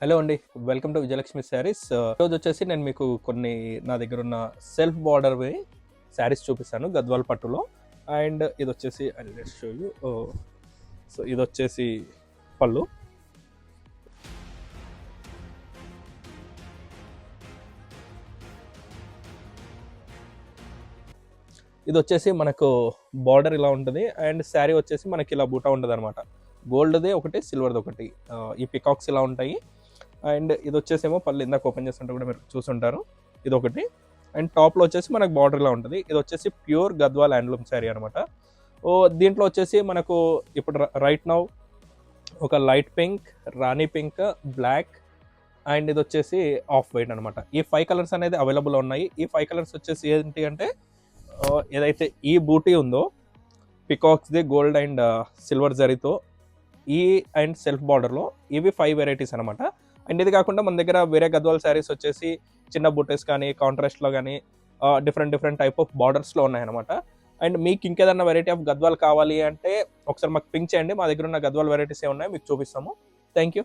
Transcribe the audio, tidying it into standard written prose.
Hello అండి. Welcome to Vijayalakshmi saris. ఈరోజు వచ్చేసి నేను మీకు కొన్ని నా దగ్గర ఉన్న సెల్ఫ్ బార్డర్‌వి శారీస్ చూపిస్తాను గద్వాల్ పట్టులో. అండ్ ఇదొచ్చేసి I will just show you. So ఇదొచ్చేసి పళ్ళు. ఇదొచ్చేసి మనకు బార్డర్ ఇలా ఉంటది. అండ్ శారీ వచ్చేసి మనకి ఇలా బూటా ఉంటదనమాట. గోల్డ్‌ది ఒకటి, సిల్వర్‌ది ఒకటి. ఈ పికాక్స్ ఇలా ఉంటాయి. అండ్ ఇదొచ్చేసేమో పళ్ళు ఇందాక ఓపెన్ చేస్తుంటే కూడా మీరు చూసుంటారు. ఇదొకటి. అండ్ టాప్‌లో వచ్చేసి మనకు బార్డర్ ఇలా ఉంటది. ఇదొచ్చేసి ప్యూర్ గద్వాల్ హ్యాండ్లూమ్ శారీ అనమాట. దీంట్లో వచ్చేసి మనకు ఇప్పుడు రైట్ నౌ ఒక light pink, rani pink, black and ఇదొచ్చేసి ఆఫ్ వైట్ అనమాట. ఈ 5 కలర్స్ అనేది అవైలబుల్ ఉన్నాయి. ఈ 5 కలర్స్ వచ్చేసి ఏంటి అంటే ఏదైతే ఈ బూటీ ఉందో పికాక్స్‌ది గోల్డ్ అండ్ సిల్వర్ జరీతో ఈ అండ్ సెల్ఫ్ బార్డర్‌లో ఇవి 5 వెరైటీస్ అనమాట. అండ్ ఇది కాకుండా మన దగ్గర వేరే గద్వాల్ శారీస్ వచ్చేసి చిన్న బూటీస్ కానీ, కాంట్రాస్ట్‌లో కానీ డిఫరెంట్ టైప్ ఆఫ్ బార్డర్స్‌లో ఉన్నాయన్నమాట. అండ్ మీకు ఇంకేదన్నా వెరైటీ ఆఫ్ గద్వాల్ కావాలి అంటే ఒకసారి మాకు పింక్ చేయండి. మా దగ్గర ఉన్న గద్వాల్ వెరైటీస్ ఏమున్నాయో మీకు చూపిస్తాము. Thank you.